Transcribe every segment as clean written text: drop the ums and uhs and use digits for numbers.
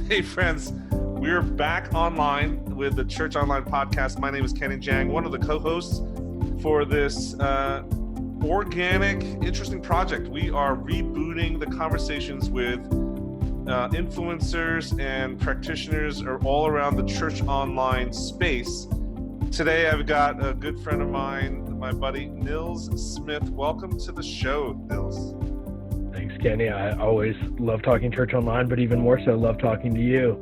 Hey friends, we're back online with the Church Online podcast. My name is Jahng, one of the co-hosts for this organic, interesting project. We are rebooting the conversations with influencers and practitioners all around the Church Online space. Today I've got a good friend of mine, my buddy Nils Smith. Welcome to the show, Nils. Thanks, Kenny. I always love talking Church Online, but even more so love talking to you.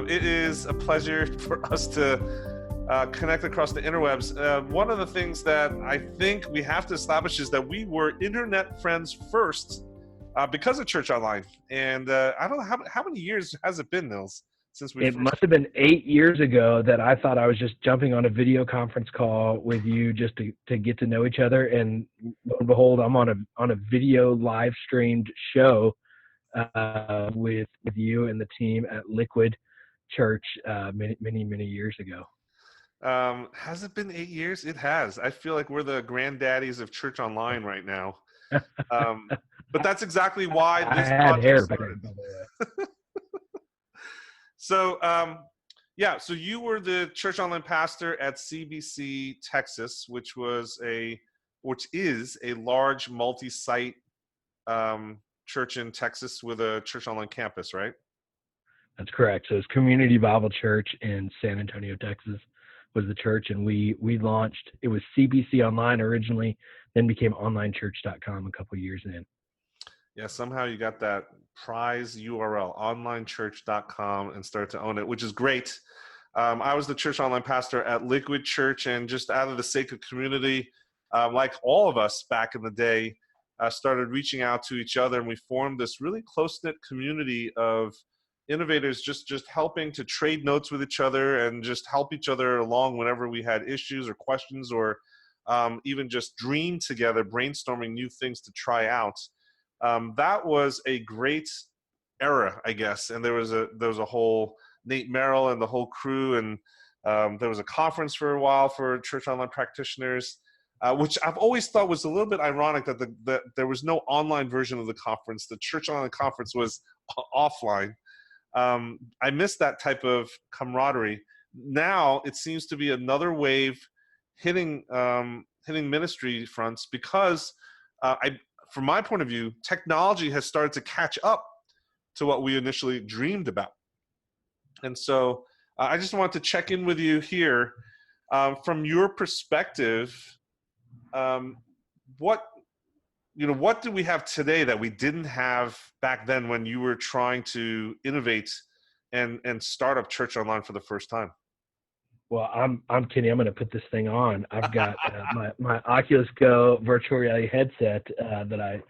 It is a pleasure for us to connect across the interwebs. One of the things that I think we have to establish is that we were internet friends first because of Church Online. And I don't know, how many years has it been, Nils? It must have been 8 years ago that I thought I was just jumping on a video conference call with you just to get to know each other. And lo and behold, I'm on a video live streamed show with you and the team at Liquid Church many years ago. Has it been 8 years? It has. I feel like we're the granddaddies of Church Online right now. But that's exactly why this podcast started. So, so you were the Church Online pastor at CBC Texas, which is a large multi-site church in Texas with a Church Online campus, right? That's correct. So it's Community Bible Church in San Antonio, Texas was the church, and we launched. It was CBC Online originally, then became OnlineChurch.com a couple of years in. Yeah, somehow you got that prize URL, OnlineChurch.com, and started to own it, which is great. I was the Church Online pastor at Liquid Church, and just out of the sake of community, like all of us back in the day, started reaching out to each other, and we formed this really close-knit community of innovators just helping to trade notes with each other and just help each other along whenever we had issues or questions, or even just dream together, brainstorming new things to try out. That was a great era, I guess. And there was a whole Nate Merrill and the whole crew, and there was a conference for a while for Church Online practitioners, which I've always thought was a little bit ironic that there was no online version of the conference. The Church Online conference was offline. I miss that type of camaraderie. Now it seems to be another wave hitting ministry fronts because from my point of view, technology has started to catch up to what we initially dreamed about. And so I just wanted to check in with you here. From your perspective, what do we have today that we didn't have back then when you were trying to innovate and start up Church Online for the first time? Well, I'm kidding. I'm going to put this thing on. I've got my Oculus Go virtual reality headset that I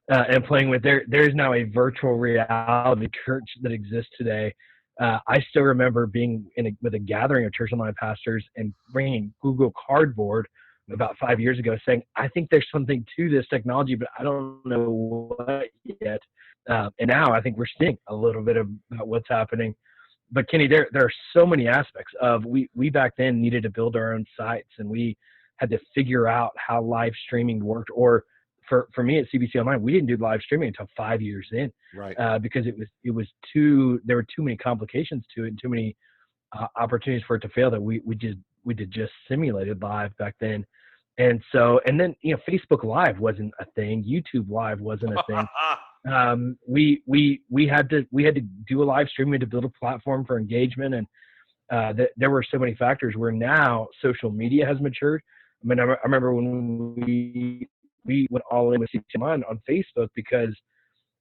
am playing with. There's now a virtual reality church that exists today. I still remember being with a gathering of Church Online pastors and bringing Google Cardboard about 5 years ago, saying, I think there's something to this technology, but I don't know what yet. And now I think we're seeing a little bit about what's happening. But Kenny, there are so many aspects of we back then needed to build our own sites, and we had to figure out how live streaming worked. Or for me at CBC Online, we didn't do live streaming until 5 years in, right? Because there were too many complications to it and too many opportunities for it to fail that we did just simulated live back then. And then Facebook Live wasn't a thing, YouTube Live wasn't a thing. We had to do a live stream. We had to build a platform for engagement, and there were so many factors where now social media has matured. I mean, I remember when we went all in with CBC on Facebook because,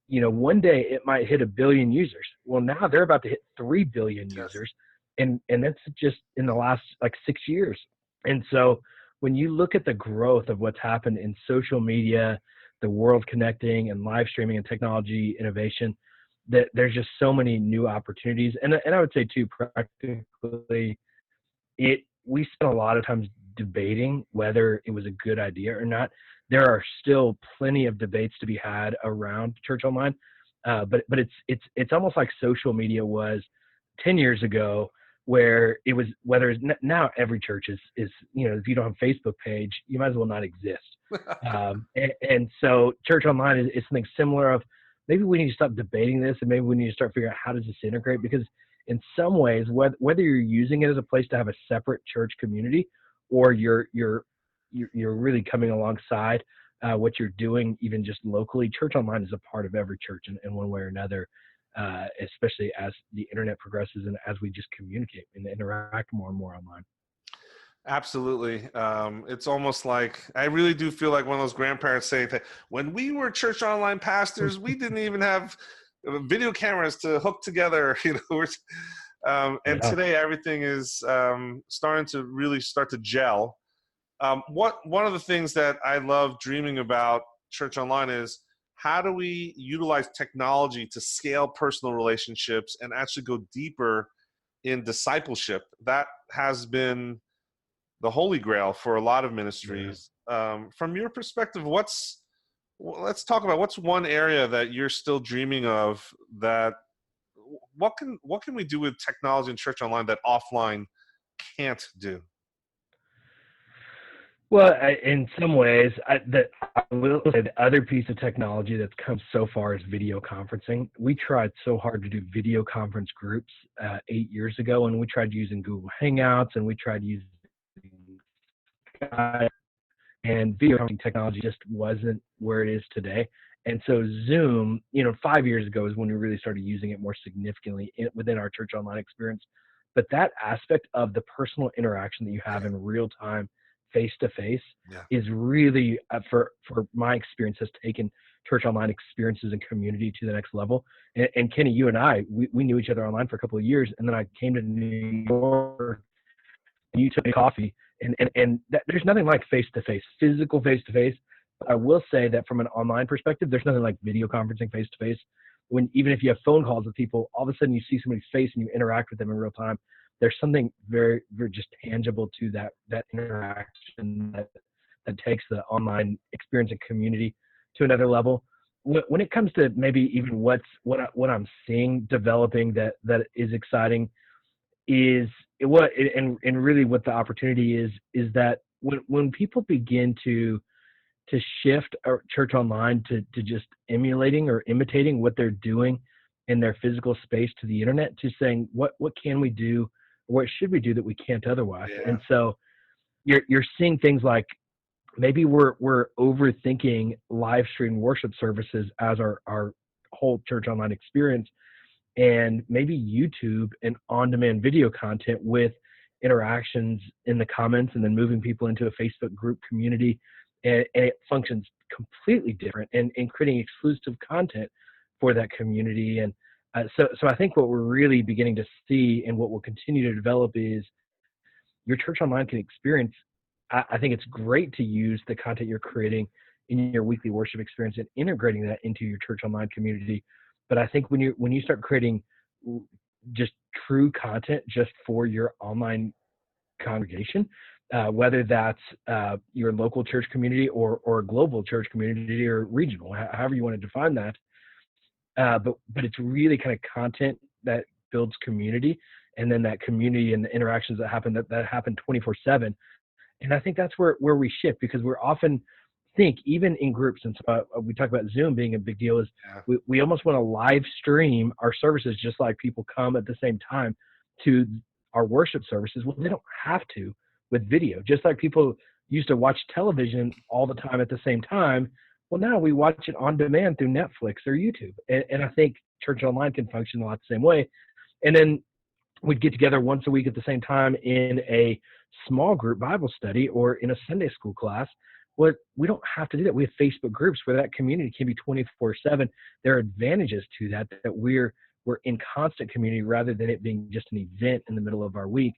one day it might hit 1 billion users. Well, now they're about to hit 3 billion users, and that's just in the last 6 years. And so when you look at the growth of what's happened in social media, the world connecting and live streaming and technology innovation, that there's just so many new opportunities. And I would say too, practically, we spent a lot of times debating whether it was a good idea or not. There are still plenty of debates to be had around Church Online, but it's almost like social media was 10 years ago, where it was, whether it's now every church is, if you don't have a Facebook page, you might as well not exist. And so Church Online is something similar of, maybe we need to stop debating this, and maybe we need to start figuring out how does this integrate, because in some ways, whether you're using it as a place to have a separate church community, or you're really coming alongside what you're doing, even just locally, church online is a part of every church in one way or another, especially as the internet progresses and as we just communicate and interact more and more online. Absolutely. It's almost like, I really do feel like one of those grandparents saying that when we were church online pastors, we didn't even have video cameras to hook together, and Yeah. today everything is starting to really start to gel. One of the things that I love dreaming about church online is, how do we utilize technology to scale personal relationships and actually go deeper in discipleship? That has been the holy grail for a lot of ministries. From your perspective, let's talk about what's one area that you're still dreaming of, that what can we do with technology and church online that offline can't do? Well, in some ways, I will say the other piece of technology that's come so far is video conferencing. We tried so hard to do video conference groups 8 years ago, and we tried using Google Hangouts, and we tried using Skype, and video conferencing technology just wasn't where it is today. And so Zoom, 5 years ago is when we really started using it more significantly within our church online experience. But that aspect of the personal interaction that you have in real time, face to face, is really, for my experience, has taken church online experiences and community to the next level. And Kenny, you and I, we knew each other online for a couple of years, and then I came to New York, and you took me coffee, and there's nothing like face to face, physical face to face. But I will say that from an online perspective, there's nothing like video conferencing face to face. Even if you have phone calls with people, all of a sudden you see somebody's face and you interact with them in real time. There's something very, very just tangible to that interaction that takes the online experience and community to another level. When it comes to maybe even what I'm seeing developing that is exciting, is and really what the opportunity is that when people begin to shift our church online to just emulating or imitating what they're doing in their physical space to the internet, to saying what can we do, what should we do that we can't otherwise. And so you're seeing things like, maybe we're overthinking live stream worship services as our whole church online experience, and maybe YouTube and on-demand video content with interactions in the comments, and then moving people into a Facebook group community, and it functions completely different, and creating exclusive content for that community. And so I think what we're really beginning to see, and what will continue to develop, is your church online can experience. I think it's great to use the content you're creating in your weekly worship experience and integrating that into your church online community. But I think when you start creating just true content just for your online congregation, whether that's your local church community or a global church community or regional, however you want to define that, but it's really kind of content that builds community, and then that community and the interactions that happen 24/7. And I think that's where we shift, because we're often think, even in groups, and so we talk about Zoom being a big deal, is we almost want to live stream our services, just like people come at the same time to our worship services. Well, they don't have to with video, just like people used to watch television all the time at the same time. Well, now we watch it on demand through Netflix or YouTube. And I think church online can function a lot the same way. And then we'd get together once a week at the same time in a small group Bible study or in a Sunday school class. Well, we don't have to do that. We have Facebook groups where that community can be 24/7. There are advantages to that we're in constant community, rather than it being just an event in the middle of our week.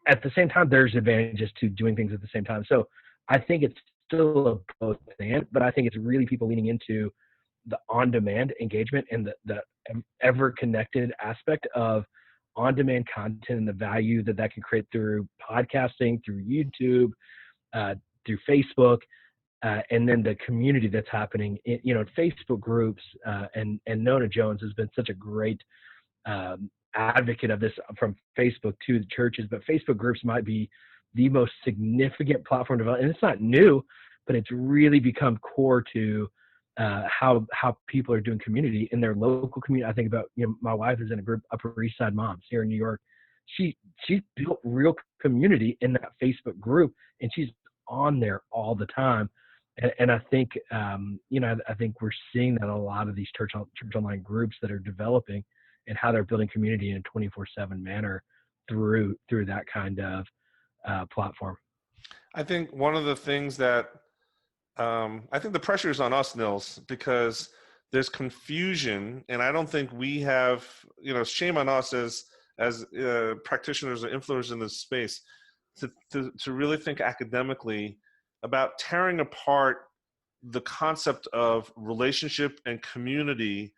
At the same time, there's advantages to doing things at the same time. So I think it's still a both and, but I think it's really people leaning into the on-demand engagement and the ever-connected aspect of on-demand content, and the value that can create through podcasting, through YouTube, through Facebook, and then the community that's happening in Facebook groups. And Nona Jones has been such a great advocate of this, from Facebook to the churches. But Facebook groups might be the most significant platform development, and it's not new, but it's really become core to how people are doing community in their local community. I think about, my wife is in a group, Upper East Side Moms here in New York. She built real community in that Facebook group, and she's on there all the time. And I think, I think we're seeing that a lot of these church online groups that are developing, and how they're building community in a 24/7 manner through that kind of platform. I think one of the things that I think the pressure is on us, Nils, because there's confusion, and I don't think we have, shame on us as practitioners or influencers in this space to really think academically about tearing apart the concept of relationship and community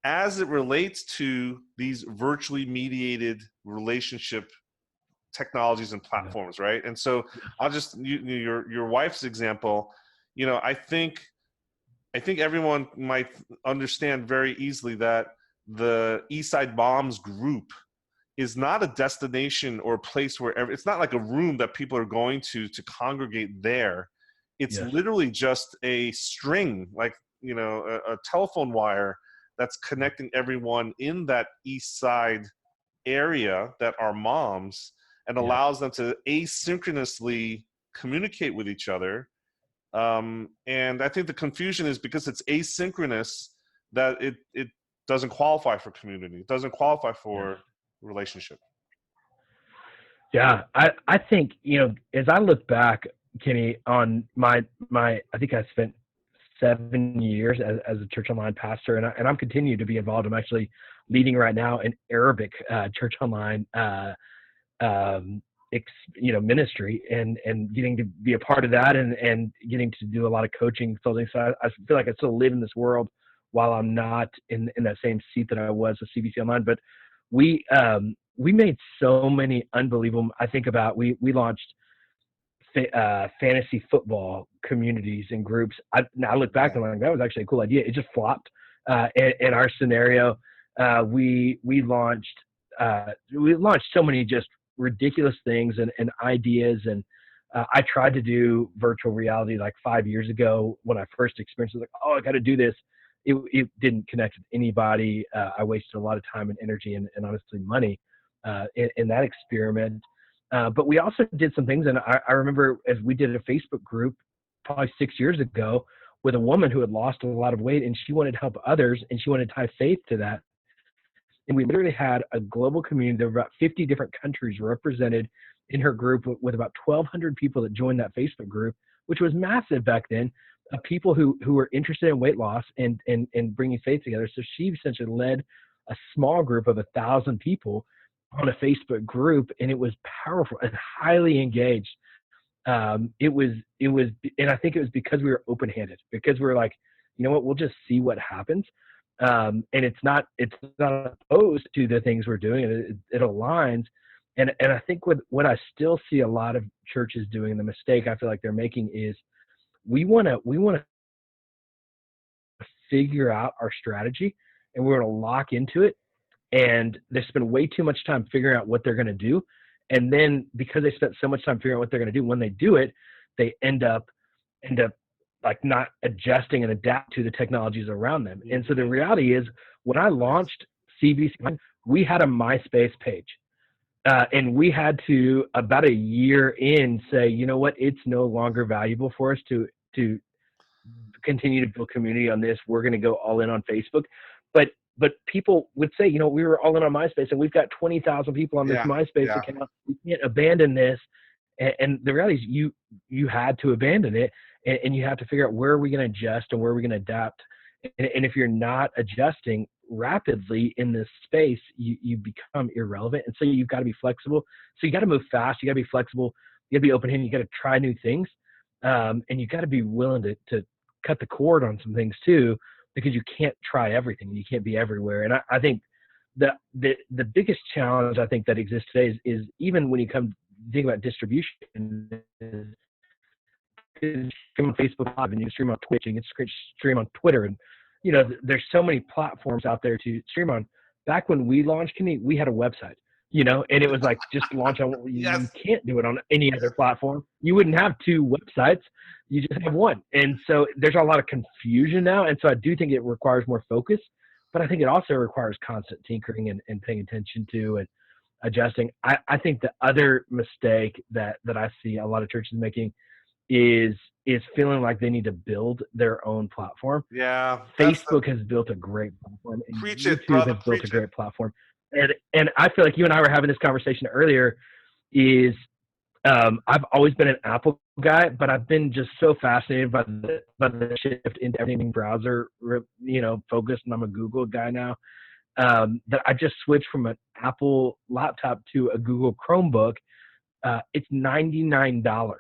as it relates to these virtually mediated relationship technologies and platforms, right? And so I'll just your wife's example. I think everyone might understand very easily that the Eastside Moms group is not a destination or a place where it's not like a room that people are going to congregate there. It's literally just a string, like, a telephone wire that's connecting everyone in that East Side area that are moms, and allows them to asynchronously communicate with each other. And I think the confusion is because it's asynchronous that it doesn't qualify for community. It doesn't qualify for relationship. Yeah, I think, as I look back, Kenny, on my I think I spent 7 years as a church online pastor, and I'm continuing to be involved. I'm actually leading right now an Arabic church online ministry, and getting to be a part of that, and getting to do a lot of coaching, consulting. So I feel like I still live in this world while I'm not in that same seat that I was with CBC Online. But we made so many unbelievable. I think about we launched fantasy football communities and groups. Now I look back and I'm like, that was actually a cool idea. It just flopped in our scenario. We launched so many just ridiculous things and ideas. And I tried to do virtual reality like 5 years ago when I first experienced it. Like, I got to do this. It didn't connect with anybody. I wasted a lot of time and energy and honestly money in that experiment. But we also did some things, and I remember as we did a Facebook group probably 6 years ago with a woman who had lost a lot of weight, and she wanted to help others, and she wanted to tie faith to that. And we literally had a global community. There were about 50 different countries represented in her group, with about 1,200 people that joined that Facebook group, which was massive back then, of people who were interested in weight loss and bringing faith together. So she essentially led a small group of 1,000 people on a Facebook group, and it was powerful and highly engaged. It was, and I think it was because we were open-handed, because we were like, you know what, we'll just see what happens. And it's not opposed to the things we're doing. It aligns. And I think what I still see a lot of churches doing, the mistake I feel like they're making is we want to figure out our strategy, and we're going to lock into it. And they spend way too much time figuring out what they're going to do. And then because they spent so much time figuring out what they're going to do, when they do it, they end up like not adjusting and adapt to the technologies around them. And so the reality is, when I launched CBC, we had a MySpace page. And we had to, about a year in, say, you know what, it's no longer valuable for us to continue to build community on this. We're going to go all in on Facebook. But people would say, we were all in on MySpace, and we've got 20,000 people on this MySpace account. We can't abandon this. And the reality is you had to abandon it, and you have to figure out where are we going to adjust and where are we going to adapt. And if you're not adjusting rapidly in this space, you become irrelevant. And so you've got to be flexible. So you got to move fast. You got to be flexible. You got to be open-handed. You got to try new things. And you got to be willing to cut the cord on some things too, because you can't try everything. You can't be everywhere. And I think the biggest challenge I think that exists today is even when you come think about distribution, is stream on Facebook Live, and you can stream on Twitch, and you can stream on Twitter, and there's so many platforms out there to stream on. Back when we launched, we had a website. and it was like, just launch on, you Yes. can't do it on any other platform. You wouldn't have two websites. You just have one. And so there's a lot of confusion now. And so I do think it requires more focus, but I think it also requires constant tinkering and paying attention to and adjusting. I think the other mistake that I see a lot of churches making is feeling like they need to build their own platform. Yeah. Facebook has built a great platform, and Preach it, YouTube brother. has built a Preach it. great platform. And I feel like you and I were having this conversation earlier. Is I've always been an Apple guy, but I've been just so fascinated by the shift into everything browser, focused, and I'm a Google guy now. That I just switched from an Apple laptop to a Google Chromebook. It's $99.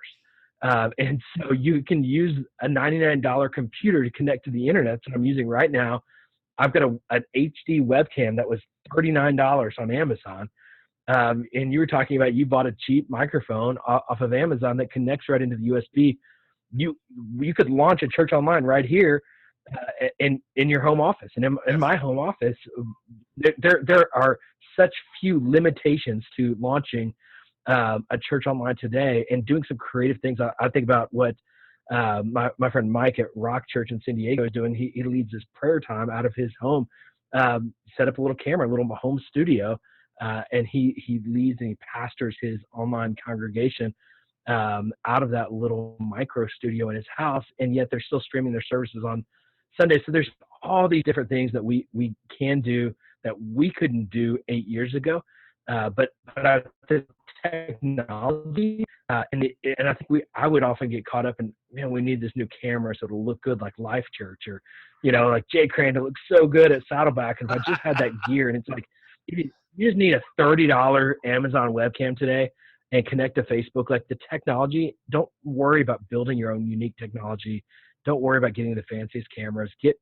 And so you can use a $99 computer to connect to the internet that I'm using right now. I've got an HD webcam that was $39 on Amazon. And you were talking about, you bought a cheap microphone off of Amazon that connects right into the USB. You could launch a church online right here in your home office. And in my home office, there are such few limitations to launching a church online today and doing some creative things. I think about what my friend Mike at Rock Church in San Diego is doing. He leads his prayer time out of his home, set up a little camera, a little home studio, and he leads and he pastors his online congregation out of that little micro studio in his house, and yet they're still streaming their services on Sunday. So there's all these different things that we can do that we couldn't do 8 years ago. But I think technology, and I think I would often get caught up in, man, we need this new camera so it'll look good like Life Church, or like Jay Crandall looks so good at Saddleback. And if I just had that gear, and it's like, you just need a $30 Amazon webcam today and connect to Facebook. Like, the technology, don't worry about building your own unique technology. Don't worry about getting the fanciest cameras. Get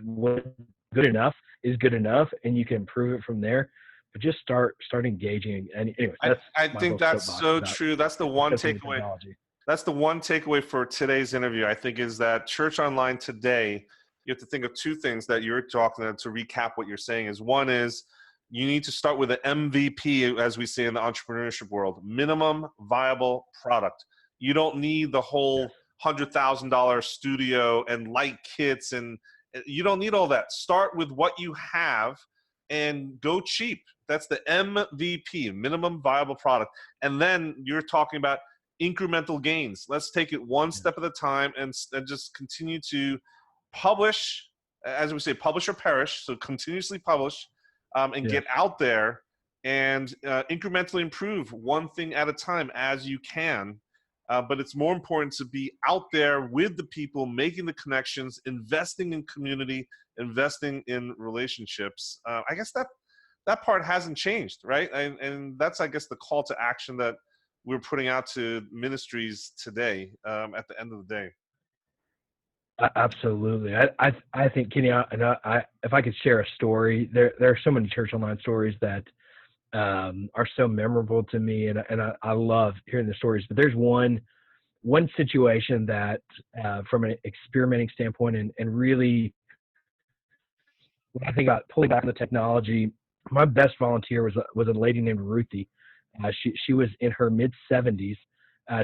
what good enough is good enough, and you can improve it from there. But just start engaging. And anyways, I think that's so true. That's the one takeaway. That's the one takeaway for today's interview, I think, is that church online today, you have to think of two things that you're talking about to recap what you're saying. Is one is, you need to start with an MVP, as we say in the entrepreneurship world, minimum viable product. You don't need the whole $100,000 studio and light kits, and you don't need all that. Start with what you have and go cheap. That's the MVP, minimum viable product. And then you're talking about incremental gains. Let's take it one step at a time and just continue to publish, as we say, publish or perish. So continuously publish and get out there and incrementally improve one thing at a time as you can. But it's more important to be out there with the people, making the connections, investing in community, investing in relationships. I guess that part hasn't changed, right? And that's, I guess, the call to action that we're putting out to ministries today at the end of the day. Absolutely. I think, Kenny, if I could share a story, there are so many church online stories that are so memorable to me, and I love hearing the stories. But there's one situation that, from an experimenting standpoint, and really, when I think about pulling back on the technology, my best volunteer was a lady named Ruthie. She was in her mid-70s.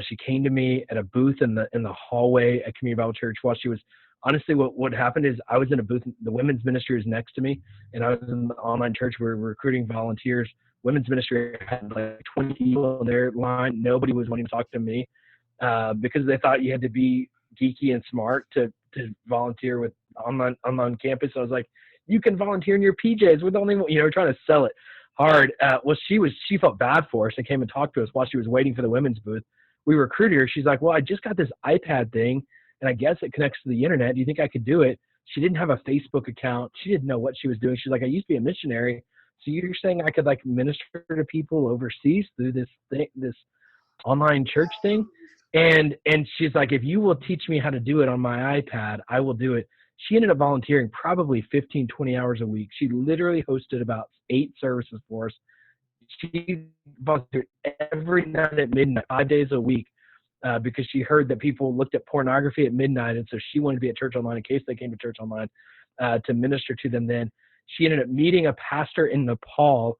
She came to me at a booth in the hallway at Community Bible Church while she was, honestly, what happened is, I was in a booth, the women's ministry was next to me, and I was in the online church. We were recruiting volunteers. Women's ministry had like 20 people on their line. Nobody was wanting to talk to me because they thought you had to be geeky and smart to volunteer with online campus. I was like, you can volunteer in your PJs. We're the only one, trying to sell it hard. Well, she felt bad for us and came and talked to us while she was waiting for the women's booth. We recruited her. She's like, well, I just got this iPad thing, and I guess it connects to the internet. Do you think I could do it? She didn't have a Facebook account. She didn't know what she was doing. She's like, I used to be a missionary. So you're saying I could like minister to people overseas through this online church thing? And she's like, if you will teach me how to do it on my iPad, I will do it. She ended up volunteering probably 15, 20 hours a week. She literally hosted about 8 services for us. She volunteered every night at midnight, 5 days a week, because she heard that people looked at pornography at midnight. And so she wanted to be at church online in case they came to church online to minister to them then. She ended up meeting a pastor in Nepal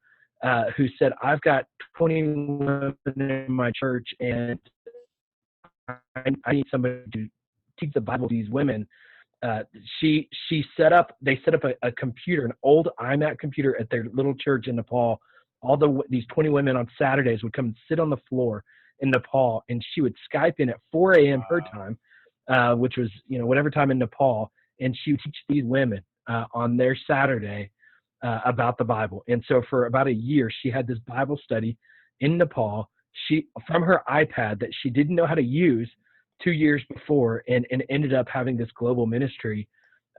who said, I've got 20 women in my church, and I need somebody to teach the Bible to these women. They set up a computer, an old iMac computer at their little church in Nepal. These 20 women on Saturdays would come and sit on the floor in Nepal, and she would Skype in at 4 a.m. her time, which was, whatever time in Nepal, and she would teach these women on their Saturday about the Bible. And so for about a year, she had this Bible study in Nepal. From her iPad that she didn't know how to use 2 years before, and ended up having this global ministry.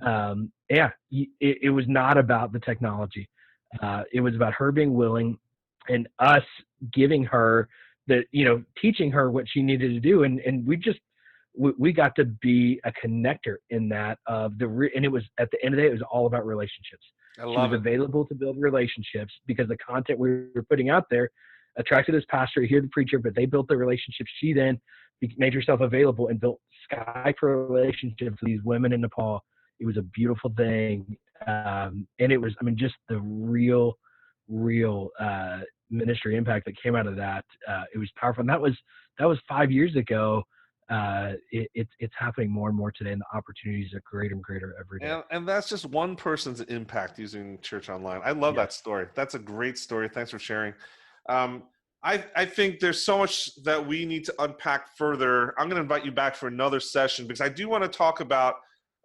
It was not about the technology. It was about her being willing and us giving her teaching her what she needed to do. And we got to be a connector in that and it was, at the end of the day, it was all about relationships. She was available to build relationships because the content we were putting out there attracted this pastor to hear the preacher, but they built the relationships. She then made herself available and built Skype relationships with these women in Nepal. It was a beautiful thing. And it was, just the real ministry impact that came out of that. It was powerful. And that was 5 years ago. It's happening more and more today, and the opportunities are greater and greater every day. And that's just one person's impact using Church Online. I love that story. That's a great story. Thanks for sharing. I think there's so much that we need to unpack further. I'm going to invite you back for another session because I do want to talk about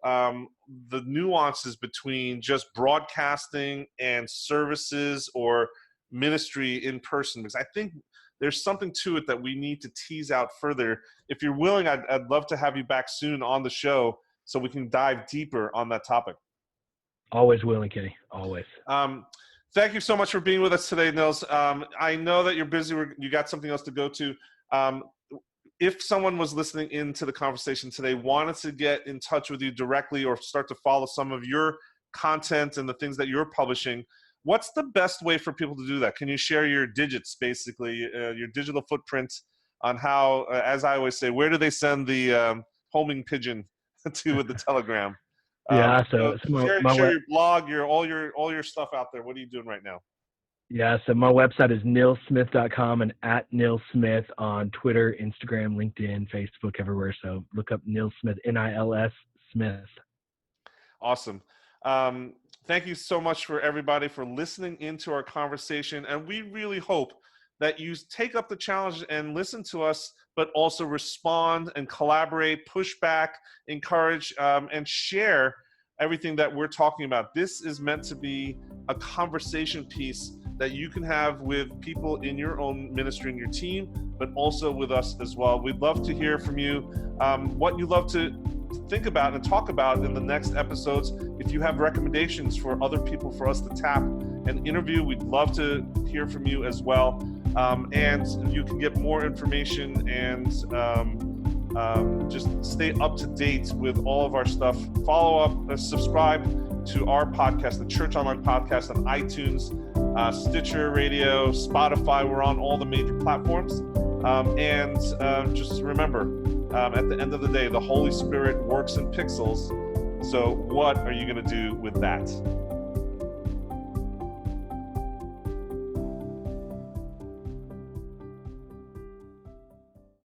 the nuances between just broadcasting and services or ministry in person, because I think there's something to it that we need to tease out further. If you're willing, I'd love to have you back soon on the show so we can dive deeper on that topic. Always willing, Kenny. Always. Thank you so much for being with us today, Nils. I know that you're busy. You got something else to go to. If someone was listening into the conversation today, wanted to get in touch with you directly or start to follow some of your content and the things that you're publishing, what's the best way for people to do that? Can you share your digits, basically, your digital footprint on how, as I always say, where do they send the homing pigeon to with the telegram? So share your blog, all your stuff out there. What are you doing right now? Yeah, so my website is nilssmith.com and at Nils Smith on Twitter, Instagram, LinkedIn, Facebook, everywhere. So look up Nils Smith, Nils Smith. Awesome. Thank you so much for everybody for listening into our conversation. And we really hope that you take up the challenge and listen to us, but also respond and collaborate, push back, encourage, and share everything that we're talking about. This is meant to be a conversation piece that you can have with people in your own ministry and your team, but also with us as well. We'd love to hear from you, what you love to think about and talk about in the next episodes. If you have recommendations for other people for us to tap and interview, we'd love to hear from you as well. And you can get more information and just stay up to date with all of our stuff. Follow up, subscribe to our podcast, the Church Online Podcast, on iTunes, Stitcher Radio, Spotify. We're on all the major platforms. And just remember, at the end of the day, the Holy Spirit works in pixels. So what are you going to do with that?